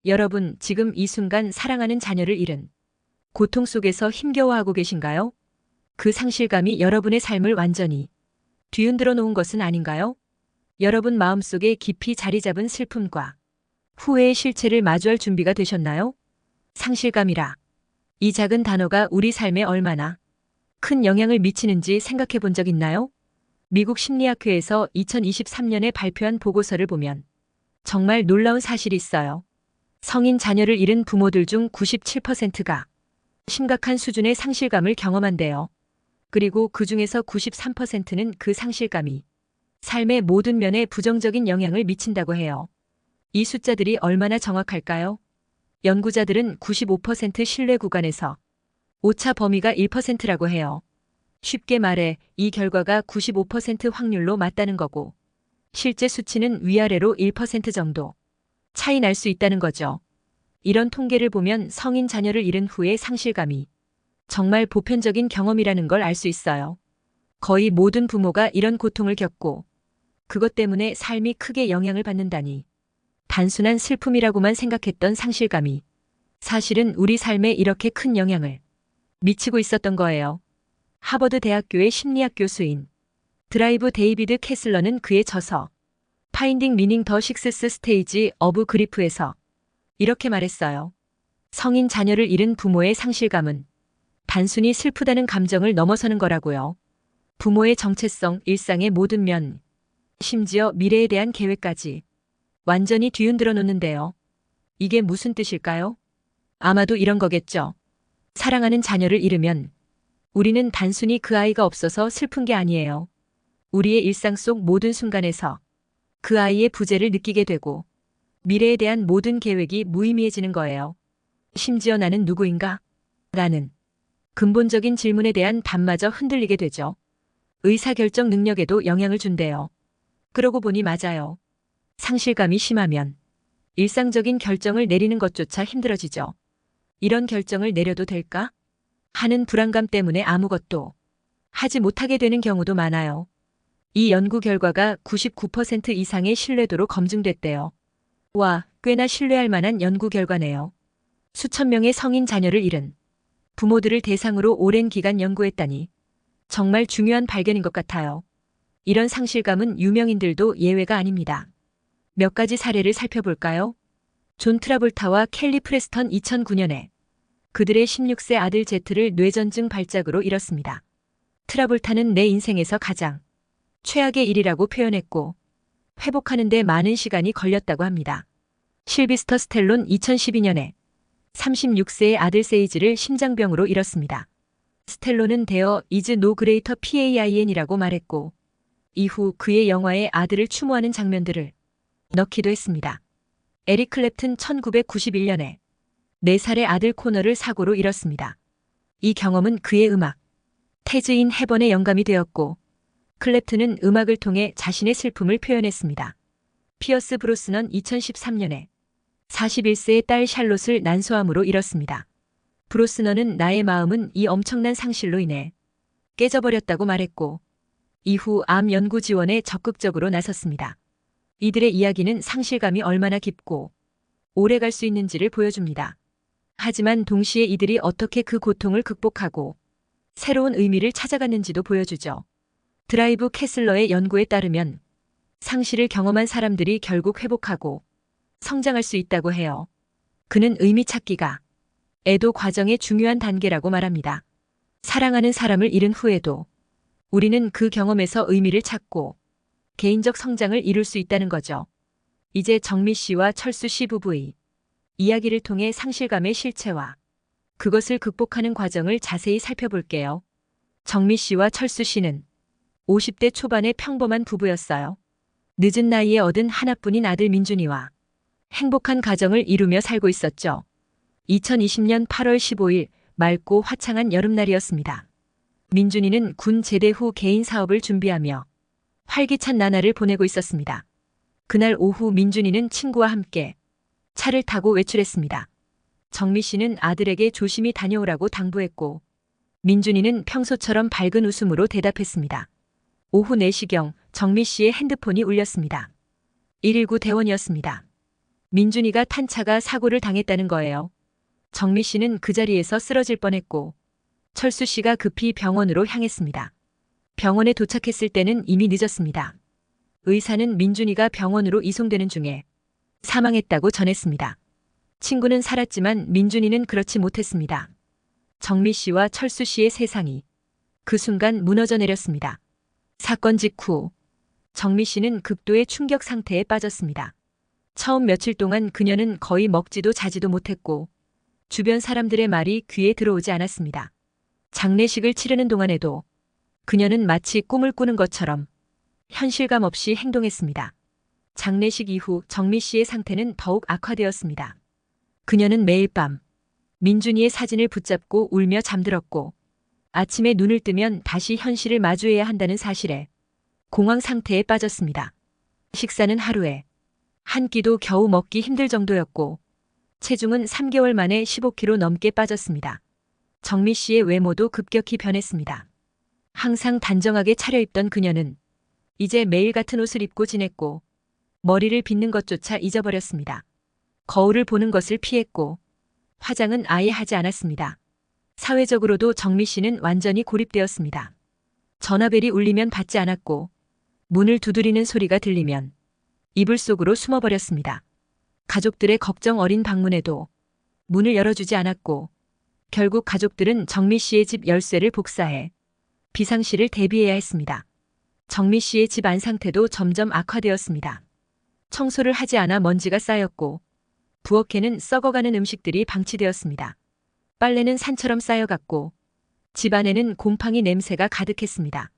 여러분, 지금 이 순간 사랑하는 자녀를 잃은 고통 속에서 힘겨워하고 계신가요? 그 상실감이 여러분의 삶을 완전히 뒤흔들어 놓은 것은 아닌가요? 여러분 마음속에 깊이 자리 잡은 슬픔과 후회의 실체를 마주할 준비가 되셨나요? 상실감이라. 이 작은 단어가 우리 삶에 얼마나 큰 영향을 미치는지 생각해 본 적 있나요? 미국 심리학회에서 2023년에 발표한 보고서를 보면 정말 놀라운 사실이 있어요. 성인 자녀를 잃은 부모들 중 97%가 심각한 수준의 상실감을 경험한대요. 그리고 그 중에서 93%는 그 상실감이 삶의 모든 면에 부정적인 영향을 미친다고 해요. 이 숫자들이 얼마나 정확할까요? 연구자들은 95% 신뢰 구간에서 오차 범위가 1%라고 해요. 쉽게 말해 이 결과가 95% 확률로 맞다는 거고, 실제 수치는 위아래로 1% 정도 차이 날 수 있다는 거죠. 이런 통계를 보면 성인 자녀를 잃은 후의 상실감이 정말 보편적인 경험이라는 걸 알 수 있어요. 거의 모든 부모가 이런 고통을 겪고 그것 때문에 삶이 크게 영향을 받는다니. 단순한 슬픔이라고만 생각했던 상실감이 사실은 우리 삶에 이렇게 큰 영향을 미치고 있었던 거예요. 하버드 대학교의 심리학 교수인 드라이브 데이비드 캐슬러는 그의 저서 파인딩 미닝 더 식스스 스테이지 오브 그리프에서 이렇게 말했어요. 성인 자녀를 잃은 부모의 상실감은 단순히 슬프다는 감정을 넘어서는 거라고요. 부모의 정체성, 일상의 모든 면, 심지어 미래에 대한 계획까지 완전히 뒤흔들어 놓는데요. 이게 무슨 뜻일까요? 아마도 이런 거겠죠. 사랑하는 자녀를 잃으면 우리는 단순히 그 아이가 없어서 슬픈 게 아니에요. 우리의 일상 속 모든 순간에서 그 아이의 부재를 느끼게 되고 미래에 대한 모든 계획이 무의미해지는 거예요. 심지어 나는 누구인가? 라는 근본적인 질문에 대한 답마저 흔들리게 되죠. 의사결정 능력에도 영향을 준대요. 그러고 보니 맞아요. 상실감이 심하면 일상적인 결정을 내리는 것조차 힘들어지죠. 이런 결정을 내려도 될까? 하는 불안감 때문에 아무것도 하지 못하게 되는 경우도 많아요. 이 연구 결과가 99% 이상의 신뢰도로 검증됐대요. 와, 꽤나 신뢰할 만한 연구 결과네요. 수천 명의 성인 자녀를 잃은 부모들을 대상으로 오랜 기간 연구했다니 정말 중요한 발견인 것 같아요. 이런 상실감은 유명인들도 예외가 아닙니다. 몇 가지 사례를 살펴볼까요? 존 트라볼타와 켈리 프레스턴 2009년에 그들의 16세 아들 제트를 뇌전증 발작으로 잃었습니다. 트라볼타는 내 인생에서 가장 최악의 일이라고 표현했고 회복하는 데 많은 시간이 걸렸다고 합니다. 실비스터 스텔론 2012년에 36세의 아들 세이지를 심장병으로 잃었습니다. 스텔론은 There is no greater pain이라고 말했고 이후 그의 영화에 아들을 추모하는 장면들을 넣기도 했습니다. 에릭 클랩튼 1991년에 4살의 아들 코너를 사고로 잃었습니다. 이 경험은 그의 음악 태즈인 헤번의 영감이 되었고 클랩튼은 음악을 통해 자신의 슬픔을 표현했습니다. 피어스 브로스넌 2013년에 41세의 딸 샬롯을 난소암으로 잃었습니다. 브로스넌은 나의 마음은 이 엄청난 상실로 인해 깨져버렸다고 말했고 이후 암 연구 지원에 적극적으로 나섰습니다. 이들의 이야기는 상실감이 얼마나 깊고 오래 갈 수 있는지를 보여줍니다. 하지만 동시에 이들이 어떻게 그 고통을 극복하고 새로운 의미를 찾아갔는지도 보여주죠. 드라이브 캐슬러의 연구에 따르면 상실을 경험한 사람들이 결국 회복하고 성장할 수 있다고 해요. 그는 의미 찾기가 애도 과정의 중요한 단계라고 말합니다. 사랑하는 사람을 잃은 후에도 우리는 그 경험에서 의미를 찾고 개인적 성장을 이룰 수 있다는 거죠. 이제 정미 씨와 철수 씨 부부의 이야기를 통해 상실감의 실체와 그것을 극복하는 과정을 자세히 살펴볼게요. 정미 씨와 철수 씨는 50대 초반의 평범한 부부였어요. 늦은 나이에 얻은 하나뿐인 아들 민준이와 행복한 가정을 이루며 살고 있었죠. 2020년 8월 15일 맑고 화창한 여름날이었습니다. 민준이는 군 제대 후 개인 사업을 준비하며 활기찬 나날을 보내고 있었습니다. 그날 오후 민준이는 친구와 함께 차를 타고 외출했습니다. 정미 씨는 아들에게 조심히 다녀오라고 당부했고 민준이는 평소처럼 밝은 웃음으로 대답했습니다. 오후 4시경 정미 씨의 핸드폰이 울렸습니다. 119 대원이었습니다. 민준이가 탄 차가 사고를 당했다는 거예요. 정미 씨는 그 자리에서 쓰러질 뻔했고 철수 씨가 급히 병원으로 향했습니다. 병원에 도착했을 때는 이미 늦었습니다. 의사는 민준이가 병원으로 이송되는 중에 사망했다고 전했습니다. 친구는 살았지만 민준이는 그렇지 못했습니다. 정미 씨와 철수 씨의 세상이 그 순간 무너져 내렸습니다. 사건 직후 정미 씨는 극도의 충격 상태에 빠졌습니다. 처음 며칠 동안 그녀는 거의 먹지도 자지도 못했고 주변 사람들의 말이 귀에 들어오지 않았습니다. 장례식을 치르는 동안에도 그녀는 마치 꿈을 꾸는 것처럼 현실감 없이 행동했습니다. 장례식 이후 정미 씨의 상태는 더욱 악화되었습니다. 그녀는 매일 밤 민준이의 사진을 붙잡고 울며 잠들었고 아침에 눈을 뜨면 다시 현실을 마주해야 한다는 사실에 공황 상태에 빠졌습니다. 식사는 하루에 한 끼도 겨우 먹기 힘들 정도였고 체중은 3개월 만에 15kg 넘게 빠졌습니다. 정미 씨의 외모도 급격히 변했습니다. 항상 단정하게 차려입던 그녀는 이제 매일 같은 옷을 입고 지냈고 머리를 빗는 것조차 잊어버렸습니다. 거울을 보는 것을 피했고 화장은 아예 하지 않았습니다. 사회적으로도 정미 씨는 완전히 고립되었습니다. 전화벨이 울리면 받지 않았고 문을 두드리는 소리가 들리면 이불 속으로 숨어버렸습니다. 가족들의 걱정 어린 방문에도 문을 열어주지 않았고 결국 가족들은 정미 씨의 집 열쇠를 복사해 비상시를 대비해야 했습니다. 정미 씨의 집 안 상태도 점점 악화되었습니다. 청소를 하지 않아 먼지가 쌓였고 부엌에는 썩어가는 음식들이 방치되었습니다. 빨래는 산처럼 쌓여갔고 집안에는 곰팡이 냄새가 가득했습니다.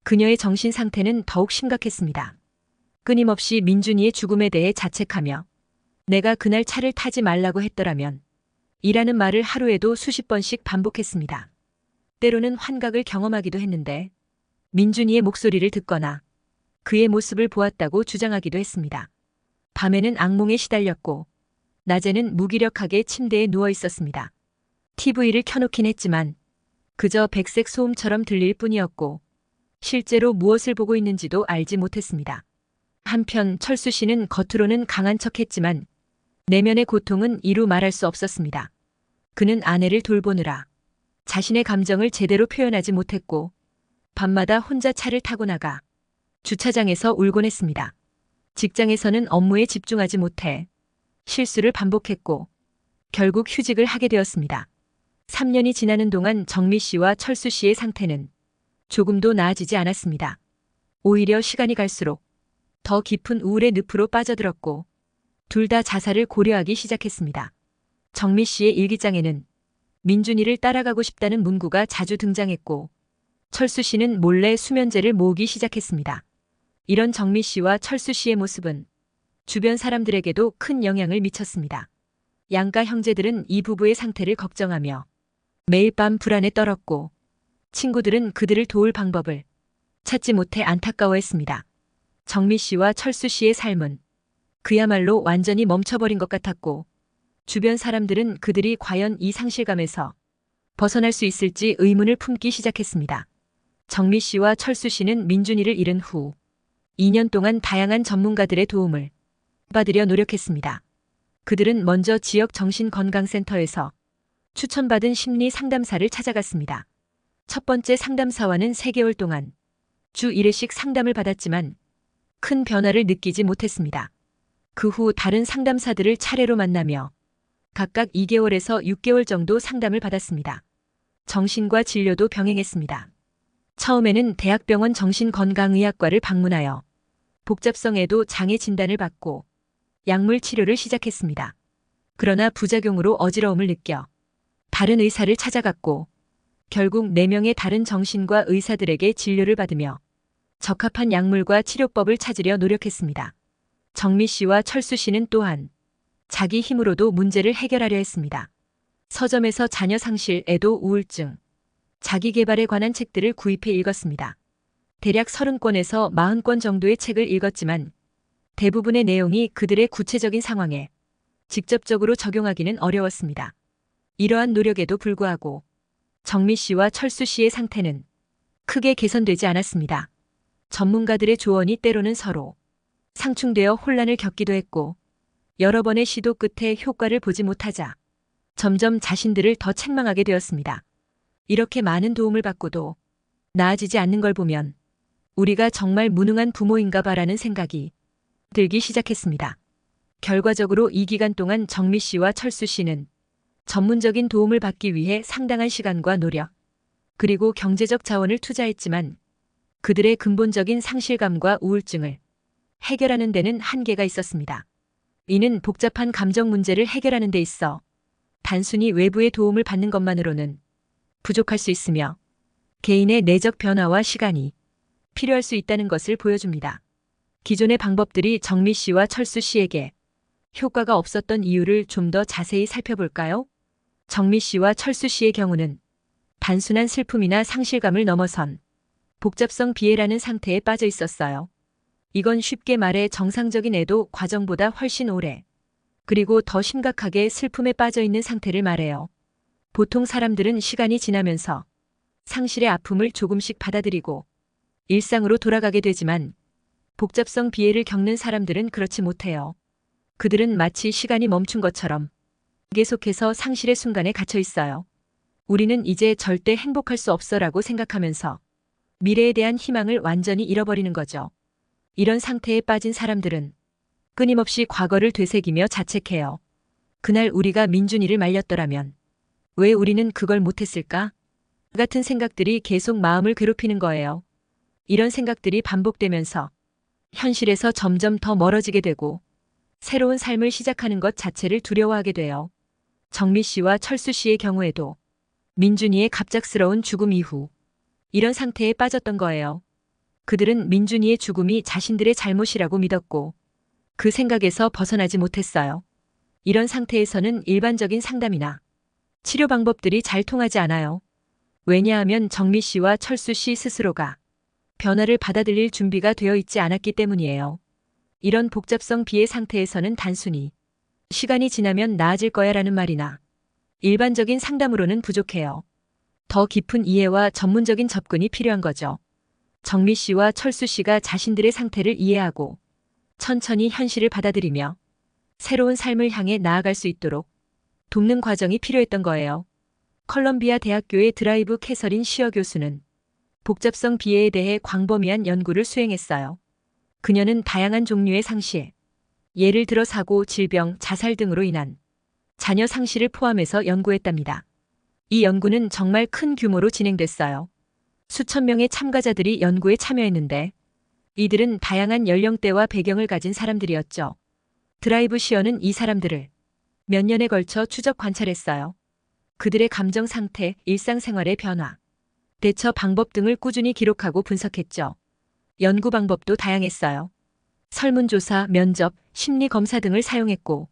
그녀의 정신 상태는 더욱 심각했습니다. 끊임없이 민준이의 죽음에 대해 자책하며 내가 그날 차를 타지 말라고 했더라면 이라는 말을 하루에도 수십 번씩 반복했습니다. 때로는 환각을 경험하기도 했는데 민준이의 목소리를 듣거나 그의 모습을 보았다고 주장하기도 했습니다. 밤에는 악몽에 시달렸고 낮에는 무기력하게 침대에 누워 있었습니다. TV를 켜놓긴 했지만 그저 백색 소음처럼 들릴 뿐이었고 실제로 무엇을 보고 있는지도 알지 못했습니다. 한편 철수 씨는 겉으로는 강한 척했지만 내면의 고통은 이루 말할 수 없었습니다. 그는 아내를 돌보느라 자신의 감정을 제대로 표현하지 못했고 밤마다 혼자 차를 타고 나가 주차장에서 울곤 했습니다. 직장에서는 업무에 집중하지 못해 실수를 반복했고 결국 휴직을 하게 되었습니다. 3년이 지나는 동안 정미 씨와 철수 씨의 상태는 조금도 나아지지 않았습니다. 오히려 시간이 갈수록 더 깊은 우울의 늪으로 빠져들었고 둘 다 자살을 고려하기 시작했습니다. 정미 씨의 일기장에는 민준이를 따라가고 싶다는 문구가 자주 등장했고 철수 씨는 몰래 수면제를 모으기 시작했습니다. 이런 정미 씨와 철수 씨의 모습은 주변 사람들에게도 큰 영향을 미쳤습니다. 양가 형제들은 이 부부의 상태를 걱정하며 매일 밤 불안에 떨었고 친구들은 그들을 도울 방법을 찾지 못해 안타까워했습니다. 정미 씨와 철수 씨의 삶은 그야말로 완전히 멈춰버린 것 같았고 주변 사람들은 그들이 과연 이 상실감에서 벗어날 수 있을지 의문을 품기 시작했습니다. 정미 씨와 철수 씨는 민준이를 잃은 후 2년 동안 다양한 전문가들의 도움을 받으려 노력했습니다. 그들은 먼저 지역 정신건강센터에서 추천받은 심리 상담사를 찾아갔습니다. 첫 번째 상담사와는 3개월 동안 주 1회씩 상담을 받았지만 큰 변화를 느끼지 못했습니다. 그 후 다른 상담사들을 차례로 만나며 각각 2개월에서 6개월 정도 상담을 받았습니다. 정신과 진료도 병행했습니다. 처음에는 대학병원 정신건강의학과를 방문하여 복잡성에도 장애 진단을 받고 약물 치료를 시작했습니다. 그러나 부작용으로 어지러움을 느껴 다른 의사를 찾아갔고 결국 4명의 다른 정신과 의사들에게 진료를 받으며 적합한 약물과 치료법을 찾으려 노력했습니다. 정미 씨와 철수 씨는 또한 자기 힘으로도 문제를 해결하려 했습니다. 서점에서 자녀 상실, 애도, 우울증, 자기 개발에 관한 책들을 구입해 읽었습니다. 대략 30권에서 40권 정도의 책을 읽었지만 대부분의 내용이 그들의 구체적인 상황에 직접적으로 적용하기는 어려웠습니다. 이러한 노력에도 불구하고 정미 씨와 철수 씨의 상태는 크게 개선되지 않았습니다. 전문가들의 조언이 때로는 서로 상충되어 혼란을 겪기도 했고 여러 번의 시도 끝에 효과를 보지 못하자 점점 자신들을 더 책망하게 되었습니다. 이렇게 많은 도움을 받고도 나아지지 않는 걸 보면 우리가 정말 무능한 부모인가 봐라는 생각이 들기 시작했습니다. 결과적으로 이 기간 동안 정미 씨와 철수 씨는 전문적인 도움을 받기 위해 상당한 시간과 노력, 그리고 경제적 자원을 투자했지만 그들의 근본적인 상실감과 우울증을 해결하는 데는 한계가 있었습니다. 이는 복잡한 감정 문제를 해결하는 데 있어 단순히 외부의 도움을 받는 것만으로는 부족할 수 있으며 개인의 내적 변화와 시간이 필요할 수 있다는 것을 보여줍니다. 기존의 방법들이 정미 씨와 철수 씨에게 효과가 없었던 이유를 좀 더 자세히 살펴볼까요? 정미 씨와 철수 씨의 경우는 단순한 슬픔이나 상실감을 넘어선 복잡성 비애라는 상태에 빠져 있었어요. 이건 쉽게 말해 정상적인 애도 과정보다 훨씬 오래, 그리고 더 심각하게 슬픔에 빠져 있는 상태를 말해요. 보통 사람들은 시간이 지나면서 상실의 아픔을 조금씩 받아들이고 일상으로 돌아가게 되지만 복잡성 비애를 겪는 사람들은 그렇지 못해요. 그들은 마치 시간이 멈춘 것처럼 계속해서 상실의 순간에 갇혀 있어요. 우리는 이제 절대 행복할 수 없어라고 생각하면서 미래에 대한 희망을 완전히 잃어버리는 거죠. 이런 상태에 빠진 사람들은 끊임없이 과거를 되새기며 자책해요. 그날 우리가 민준이를 말렸더라면 왜 우리는 그걸 못했을까? 같은 생각들이 계속 마음을 괴롭히는 거예요. 이런 생각들이 반복되면서 현실에서 점점 더 멀어지게 되고 새로운 삶을 시작하는 것 자체를 두려워하게 돼요. 정미 씨와 철수 씨의 경우에도 민준이의 갑작스러운 죽음 이후 이런 상태에 빠졌던 거예요. 그들은 민준이의 죽음이 자신들의 잘못이라고 믿었고 그 생각에서 벗어나지 못했어요. 이런 상태에서는 일반적인 상담이나 치료 방법들이 잘 통하지 않아요. 왜냐하면 정미 씨와 철수 씨 스스로가 변화를 받아들일 준비가 되어 있지 않았기 때문이에요. 이런 복잡성 비애 상태에서는 단순히 시간이 지나면 나아질 거야 라는 말이나 일반적인 상담으로는 부족해요. 더 깊은 이해와 전문적인 접근이 필요한 거죠. 정미 씨와 철수 씨가 자신들의 상태를 이해하고 천천히 현실을 받아들이며 새로운 삶을 향해 나아갈 수 있도록 돕는 과정이 필요했던 거예요. 컬럼비아 대학교의 드라이브 캐서린 시어 교수는 복잡성 비애에 대해 광범위한 연구를 수행했어요. 그녀는 다양한 종류의 상실, 예를 들어 사고, 질병, 자살 등으로 인한 자녀 상실을 포함해서 연구했답니다. 이 연구는 정말 큰 규모로 진행됐어요. 수천 명의 참가자들이 연구에 참여했는데 이들은 다양한 연령대와 배경을 가진 사람들이었죠. 드라이브 시어는 이 사람들을 몇 년에 걸쳐 추적 관찰했어요. 그들의 감정 상태, 일상생활의 변화, 대처 방법 등을 꾸준히 기록하고 분석했죠. 연구 방법도 다양했어요. 설문조사, 면접, 심리검사 등을 사용했고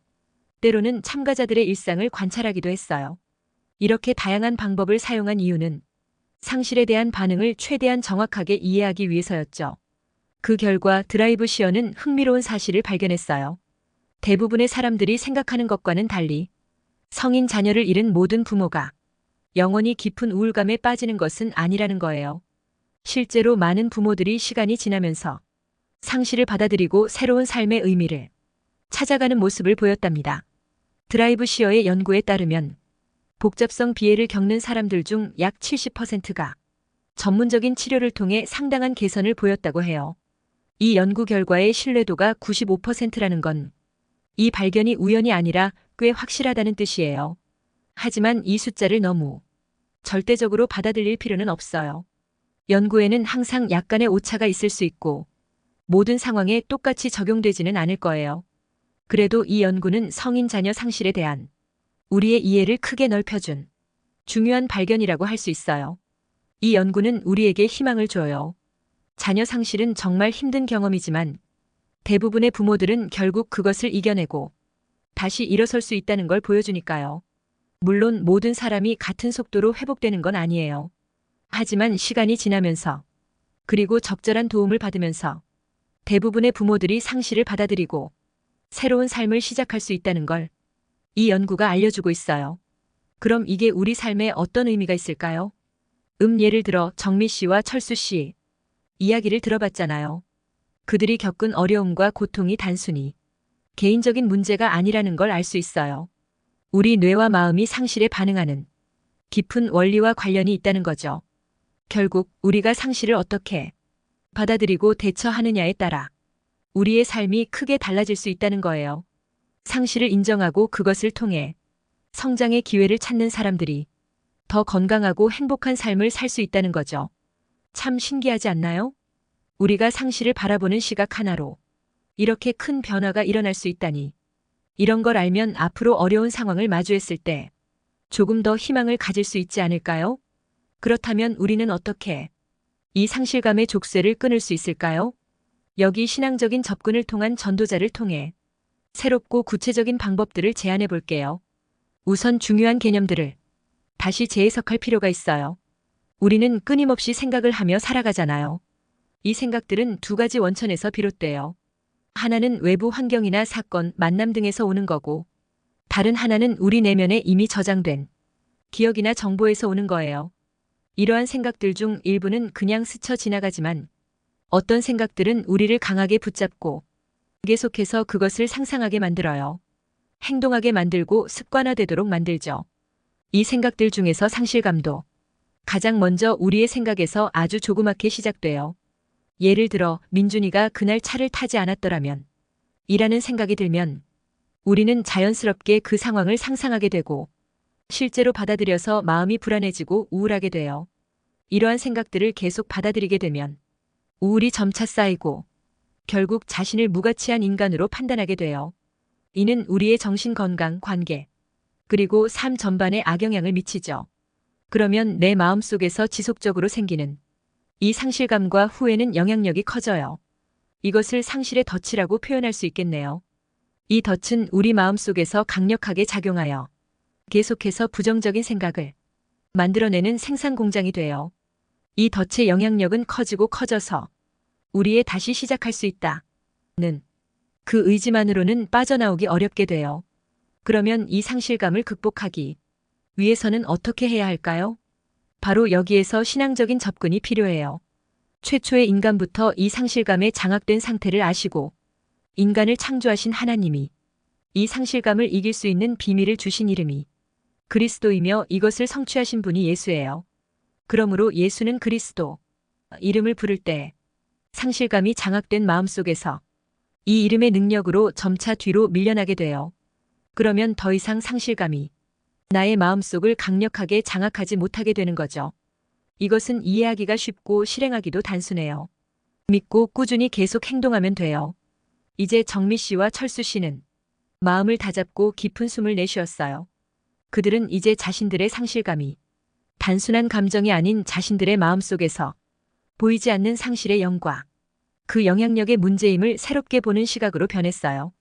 때로는 참가자들의 일상을 관찰하기도 했어요. 이렇게 다양한 방법을 사용한 이유는 상실에 대한 반응을 최대한 정확하게 이해하기 위해서였죠. 그 결과 드라이브 시어는 흥미로운 사실을 발견했어요. 대부분의 사람들이 생각하는 것과는 달리 성인 자녀를 잃은 모든 부모가 영원히 깊은 우울감에 빠지는 것은 아니라는 거예요. 실제로 많은 부모들이 시간이 지나면서 상실을 받아들이고 새로운 삶의 의미를 찾아가는 모습을 보였답니다. 드라이브 시어의 연구에 따르면 복잡성 비애를 겪는 사람들 중 약 70%가 전문적인 치료를 통해 상당한 개선을 보였다고 해요. 이 연구 결과의 신뢰도가 95%라는 건 이 발견이 우연이 아니라 꽤 확실하다는 뜻이에요. 하지만 이 숫자를 너무 절대적으로 받아들일 필요는 없어요. 연구에는 항상 약간의 오차가 있을 수 있고 모든 상황에 똑같이 적용되지는 않을 거예요. 그래도 이 연구는 성인 자녀 상실에 대한 우리의 이해를 크게 넓혀준 중요한 발견이라고 할 수 있어요. 이 연구는 우리에게 희망을 줘요. 자녀 상실은 정말 힘든 경험이지만 대부분의 부모들은 결국 그것을 이겨내고 다시 일어설 수 있다는 걸 보여주니까요. 물론 모든 사람이 같은 속도로 회복되는 건 아니에요. 하지만 시간이 지나면서 그리고 적절한 도움을 받으면서 대부분의 부모들이 상실을 받아들이고 새로운 삶을 시작할 수 있다는 걸 이 연구가 알려주고 있어요. 그럼 이게 우리 삶에 어떤 의미가 있을까요? 예를 들어 정미 씨와 철수 씨 이야기를 들어봤잖아요. 그들이 겪은 어려움과 고통이 단순히 개인적인 문제가 아니라는 걸 알 수 있어요. 우리 뇌와 마음이 상실에 반응하는 깊은 원리와 관련이 있다는 거죠. 결국 우리가 상실을 어떻게 받아들이고 대처하느냐에 따라 우리의 삶이 크게 달라질 수 있다는 거예요. 상실을 인정하고 그것을 통해 성장의 기회를 찾는 사람들이 더 건강하고 행복한 삶을 살 수 있다는 거죠. 참 신기하지 않나요? 우리가 상실을 바라보는 시각 하나로 이렇게 큰 변화가 일어날 수 있다니. 이런 걸 알면 앞으로 어려운 상황을 마주했을 때 조금 더 희망을 가질 수 있지 않을까요? 그렇다면 우리는 어떻게 이 상실감의 족쇄를 끊을 수 있을까요? 여기 신앙적인 접근을 통한 전도자를 통해 새롭고 구체적인 방법들을 제안해 볼게요. 우선 중요한 개념들을 다시 재해석할 필요가 있어요. 우리는 끊임없이 생각을 하며 살아가잖아요. 이 생각들은 두 가지 원천에서 비롯돼요. 하나는 외부 환경이나 사건, 만남 등에서 오는 거고, 다른 하나는 우리 내면에 이미 저장된 기억이나 정보에서 오는 거예요. 이러한 생각들 중 일부는 그냥 스쳐 지나가지만 어떤 생각들은 우리를 강하게 붙잡고 계속해서 그것을 상상하게 만들어요. 행동하게 만들고 습관화되도록 만들죠. 이 생각들 중에서 상실감도 가장 먼저 우리의 생각에서 아주 조그맣게 시작돼요. 예를 들어 민준이가 그날 차를 타지 않았더라면 이라는 생각이 들면 우리는 자연스럽게 그 상황을 상상하게 되고 실제로 받아들여서 마음이 불안해지고 우울하게 돼요. 이러한 생각들을 계속 받아들이게 되면 우울이 점차 쌓이고 결국 자신을 무가치한 인간으로 판단하게 돼요. 이는 우리의 정신 건강, 관계, 그리고 삶 전반에 악영향을 미치죠. 그러면 내 마음속에서 지속적으로 생기는 이 상실감과 후회는 영향력이 커져요. 이것을 상실의 덫이라고 표현할 수 있겠네요. 이 덫은 우리 마음속에서 강력하게 작용하여 계속해서 부정적인 생각을 만들어내는 생산 공장이 돼요. 이 덫의 영향력은 커지고 커져서 우리의 다시 시작할 수 있다는 그 의지만으로는 빠져나오기 어렵게 돼요. 그러면 이 상실감을 극복하기 위해서는 어떻게 해야 할까요? 바로 여기에서 신앙적인 접근이 필요해요. 최초의 인간부터 이 상실감에 장악된 상태를 아시고 인간을 창조하신 하나님이 이 상실감을 이길 수 있는 비밀을 주신 이름이 그리스도이며 이것을 성취하신 분이 예수예요. 그러므로 예수는 그리스도 이름을 부를 때 상실감이 장악된 마음속에서 이 이름의 능력으로 점차 뒤로 밀려나게 돼요. 그러면 더 이상 상실감이 나의 마음속을 강력하게 장악하지 못하게 되는 거죠. 이것은 이해하기가 쉽고 실행하기도 단순해요. 믿고 꾸준히 계속 행동하면 돼요. 이제 정미 씨와 철수 씨는 마음을 다잡고 깊은 숨을 내쉬었어요. 그들은 이제 자신들의 상실감이 단순한 감정이 아닌 자신들의 마음속에서 보이지 않는 상실의 영과 그 영향력의 문제임을 새롭게 보는 시각으로 변했어요.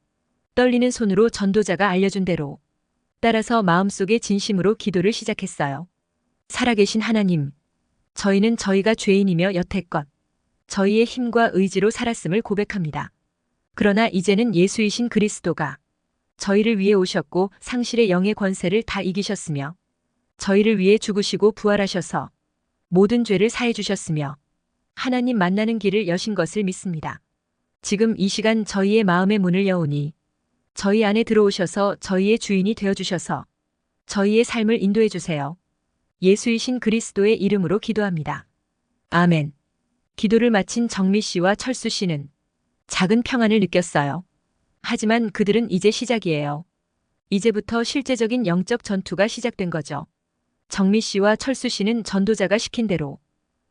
떨리는 손으로 전도자가 알려준 대로 따라서 마음속에 진심으로 기도를 시작했어요. 살아계신 하나님, 저희는 저희가 죄인이며 여태껏 저희의 힘과 의지로 살았음을 고백합니다. 그러나 이제는 예수이신 그리스도가 저희를 위해 오셨고 상실의 영의 권세를 다 이기셨으며 저희를 위해 죽으시고 부활하셔서 모든 죄를 사해 주셨으며 하나님 만나는 길을 여신 것을 믿습니다. 지금 이 시간 저희의 마음의 문을 여오니 저희 안에 들어오셔서 저희의 주인이 되어주셔서 저희의 삶을 인도해 주세요. 예수이신 그리스도의 이름으로 기도합니다. 아멘. 기도를 마친 정미 씨와 철수 씨는 작은 평안을 느꼈어요. 하지만 그들은 이제 시작이에요. 이제부터 실제적인 영적 전투가 시작된 거죠. 정미 씨와 철수 씨는 전도자가 시킨 대로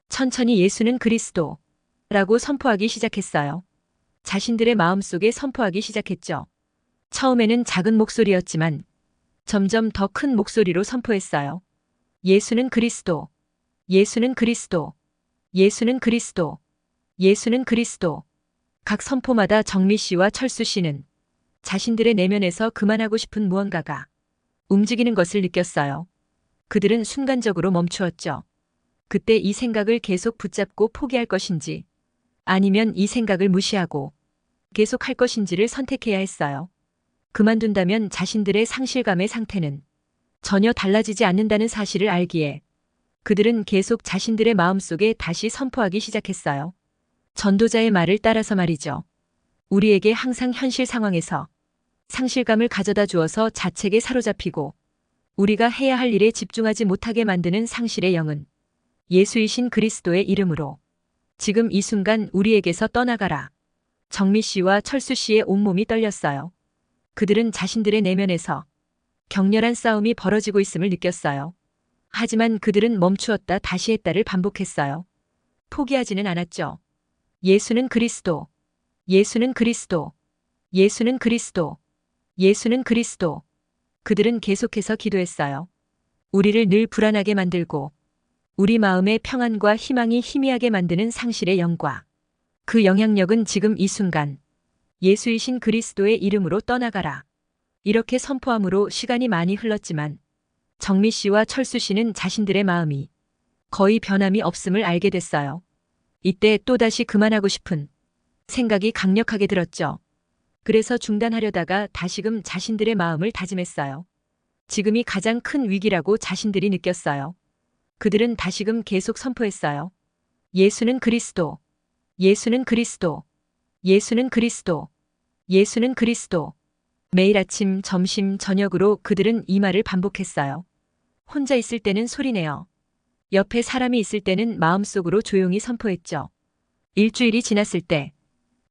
천천히 예수는 그리스도라고 선포하기 시작했어요. 자신들의 마음속에 선포하기 시작했죠. 처음에는 작은 목소리였지만 점점 더 큰 목소리로 선포했어요. 예수는 그리스도, 예수는 그리스도, 예수는 그리스도, 예수는 그리스도. 각 선포마다 정미 씨와 철수 씨는 자신들의 내면에서 그만하고 싶은 무언가가 움직이는 것을 느꼈어요. 그들은 순간적으로 멈추었죠. 그때 이 생각을 계속 붙잡고 포기할 것인지 아니면 이 생각을 무시하고 계속 할 것인지를 선택해야 했어요. 그만둔다면 자신들의 상실감의 상태는 전혀 달라지지 않는다는 사실을 알기에 그들은 계속 자신들의 마음속에 다시 선포하기 시작했어요. 전도자의 말을 따라서 말이죠. 우리에게 항상 현실 상황에서 상실감을 가져다 주어서 자책에 사로잡히고 우리가 해야 할 일에 집중하지 못하게 만드는 상실의 영은 예수이신 그리스도의 이름으로 지금 이 순간 우리에게서 떠나가라. 정미 씨와 철수 씨의 온몸이 떨렸어요. 그들은 자신들의 내면에서 격렬한 싸움이 벌어지고 있음을 느꼈어요. 하지만 그들은 멈추었다 다시 했다를 반복했어요. 포기하지는 않았죠. 예수는 그리스도, 예수는 그리스도, 예수는 그리스도, 예수는 그리스도. 그들은 계속해서 기도했어요. 우리를 늘 불안하게 만들고 우리 마음의 평안과 희망이 희미하게 만드는 상실의 영과 그 영향력은 지금 이 순간 예수이신 그리스도의 이름으로 떠나가라. 이렇게 선포함으로 시간이 많이 흘렀지만 정미 씨와 철수 씨는 자신들의 마음이 거의 변함이 없음을 알게 됐어요. 이때 또다시 그만하고 싶은 생각이 강력하게 들었죠. 그래서 중단하려다가 다시금 자신들의 마음을 다짐했어요. 지금이 가장 큰 위기라고 자신들이 느꼈어요. 그들은 다시금 계속 선포했어요. 예수는 그리스도, 예수는 그리스도, 예수는 그리스도, 예수는 그리스도. 매일 아침, 점심, 저녁으로 그들은 이 말을 반복했어요. 혼자 있을 때는 소리내어. 옆에 사람이 있을 때는 마음속으로 조용히 선포했죠. 일주일이 지났을 때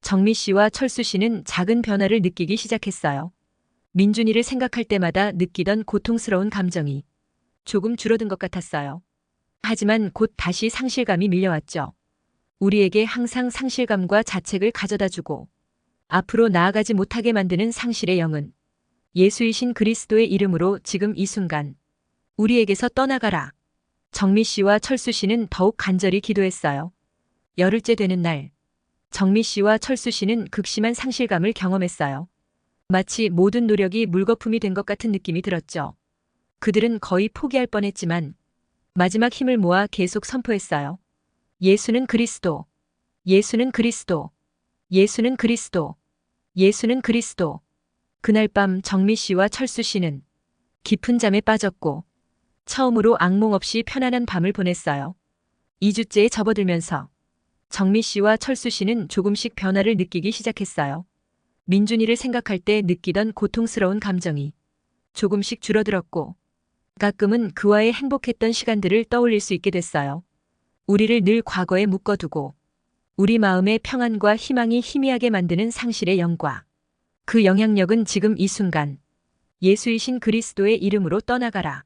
정미 씨와 철수 씨는 작은 변화를 느끼기 시작했어요. 민준이를 생각할 때마다 느끼던 고통스러운 감정이 조금 줄어든 것 같았어요. 하지만 곧 다시 상실감이 밀려왔죠. 우리에게 항상 상실감과 자책을 가져다주고 앞으로 나아가지 못하게 만드는 상실의 영은 예수이신 그리스도의 이름으로 지금 이 순간 우리에게서 떠나가라. 정미 씨와 철수 씨는 더욱 간절히 기도했어요. 열흘째 되는 날, 정미 씨와 철수 씨는 극심한 상실감을 경험했어요. 마치 모든 노력이 물거품이 된 것 같은 느낌이 들었죠. 그들은 거의 포기할 뻔했지만 마지막 힘을 모아 계속 선포했어요. 예수는 그리스도, 예수는 그리스도, 예수는 그리스도, 예수는 그리스도. 그날 밤 정미 씨와 철수 씨는 깊은 잠에 빠졌고 처음으로 악몽 없이 편안한 밤을 보냈어요. 2주째에 접어들면서 정미 씨와 철수 씨는 조금씩 변화를 느끼기 시작했어요. 민준이를 생각할 때 느끼던 고통스러운 감정이 조금씩 줄어들었고 가끔은 그와의 행복했던 시간들을 떠올릴 수 있게 됐어요. 우리를 늘 과거에 묶어두고 우리 마음의 평안과 희망이 희미하게 만드는 상실의 영과 그 영향력은 지금 이 순간 예수이신 그리스도의 이름으로 떠나가라.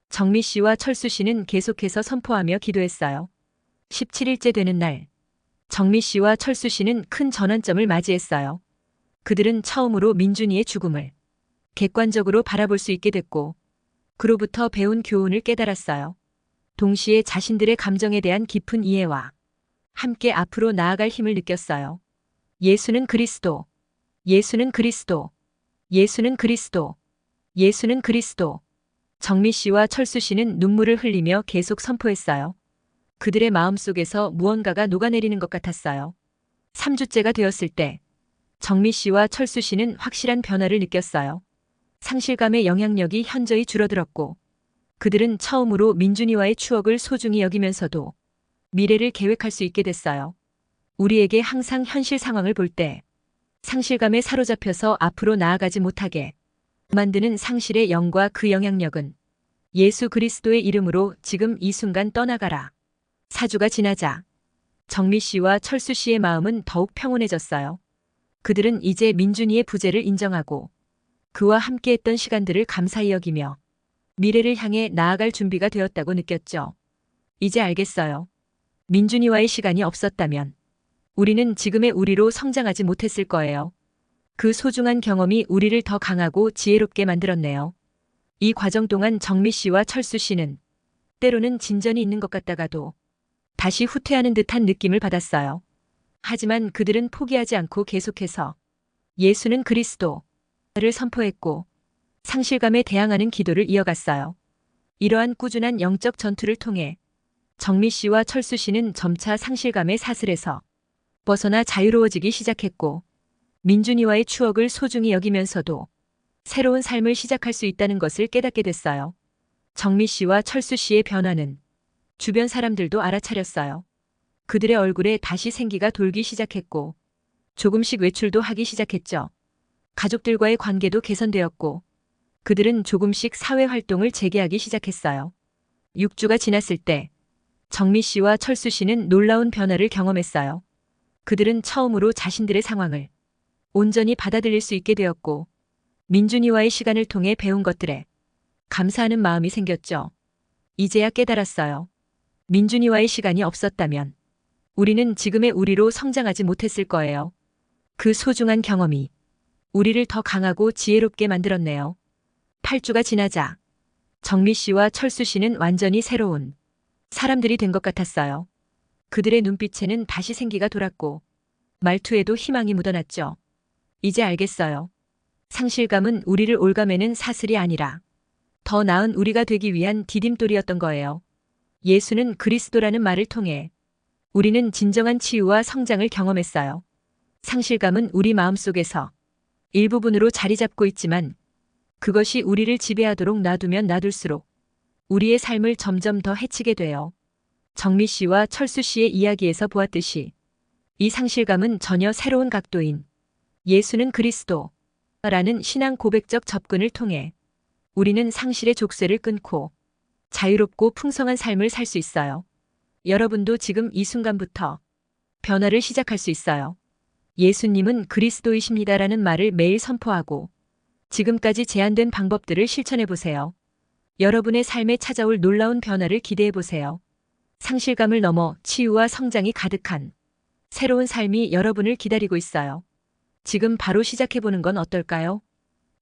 정미 씨와 철수 씨는 계속해서 선포하며 기도했어요. 17일째 되는 날, 정미 씨와 철수 씨는 큰 전환점을 맞이했어요. 그들은 처음으로 민준이의 죽음을 객관적으로 바라볼 수 있게 됐고 그로부터 배운 교훈을 깨달았어요. 동시에 자신들의 감정에 대한 깊은 이해와 함께 앞으로 나아갈 힘을 느꼈어요. 예수는 그리스도, 예수는 그리스도, 예수는 그리스도, 예수는 그리스도. 정미 씨와 철수 씨는 눈물을 흘리며 계속 선포했어요. 그들의 마음속에서 무언가가 녹아내리는 것 같았어요. 3주째가 되었을 때 정미 씨와 철수 씨는 확실한 변화를 느꼈어요. 상실감의 영향력이 현저히 줄어들었고 그들은 처음으로 민준이와의 추억을 소중히 여기면서도 미래를 계획할 수 있게 됐어요. 우리에게 항상 현실 상황을 볼 때 상실감에 사로잡혀서 앞으로 나아가지 못하게 만드는 상실의 영과 그 영향력은 예수 그리스도의 이름으로 지금 이 순간 떠나가라. 4주가 지나자 정미 씨와 철수 씨의 마음은 더욱 평온해졌어요. 그들은 이제 민준이의 부재를 인정하고 그와 함께했던 시간들을 감사히 여기며 미래를 향해 나아갈 준비가 되었다고 느꼈죠. 이제 알겠어요. 민준이와의 시간이 없었다면 우리는 지금의 우리로 성장하지 못했을 거예요. 그 소중한 경험이 우리를 더 강하고 지혜롭게 만들었네요. 이 과정 동안 정미 씨와 철수 씨는 때로는 진전이 있는 것 같다가도 다시 후퇴하는 듯한 느낌을 받았어요. 하지만 그들은 포기하지 않고 계속해서 예수는 그리스도를 선포했고 상실감에 대항하는 기도를 이어갔어요. 이러한 꾸준한 영적 전투를 통해 정미 씨와 철수 씨는 점차 상실감의 사슬에서 벗어나 자유로워지기 시작했고 민준이와의 추억을 소중히 여기면서도 새로운 삶을 시작할 수 있다는 것을 깨닫게 됐어요. 정미 씨와 철수 씨의 변화는 주변 사람들도 알아차렸어요. 그들의 얼굴에 다시 생기가 돌기 시작했고 조금씩 외출도 하기 시작했죠. 가족들과의 관계도 개선되었고, 그들은 조금씩 사회 활동을 재개하기 시작했어요. 6주가 지났을 때 정미 씨와 철수 씨는 놀라운 변화를 경험했어요. 그들은 처음으로 자신들의 상황을 온전히 받아들일 수 있게 되었고, 민준이와의 시간을 통해 배운 것들에 감사하는 마음이 생겼죠. 이제야 깨달았어요. 민준이와의 시간이 없었다면 우리는 지금의 우리로 성장하지 못했을 거예요. 그 소중한 경험이 우리를 더 강하고 지혜롭게 만들었네요. 8주가 지나자 정미 씨와 철수 씨는 완전히 새로운 사람들이 된 것 같았어요. 그들의 눈빛에는 다시 생기가 돌았고 말투에도 희망이 묻어났죠. 이제 알겠어요. 상실감은 우리를 올가매는 사슬이 아니라 더 나은 우리가 되기 위한 디딤돌이었던 거예요. 예수는 그리스도라는 말을 통해 우리는 진정한 치유와 성장을 경험했어요. 상실감은 우리 마음속에서 일부분으로 자리 잡고 있지만 그것이 우리를 지배하도록 놔두면 놔둘수록 우리의 삶을 점점 더 해치게 돼요. 정미 씨와 철수 씨의 이야기에서 보았듯이 이 상실감은 전혀 새로운 각도인 예수는 그리스도라는 신앙 고백적 접근을 통해 우리는 상실의 족쇄를 끊고 자유롭고 풍성한 삶을 살 수 있어요. 여러분도 지금 이 순간부터 변화를 시작할 수 있어요. 예수님은 그리스도이십니다라는 말을 매일 선포하고 지금까지 제안된 방법들을 실천해 보세요. 여러분의 삶에 찾아올 놀라운 변화를 기대해 보세요. 상실감을 넘어 치유와 성장이 가득한 새로운 삶이 여러분을 기다리고 있어요. 지금 바로 시작해 보는 건 어떨까요?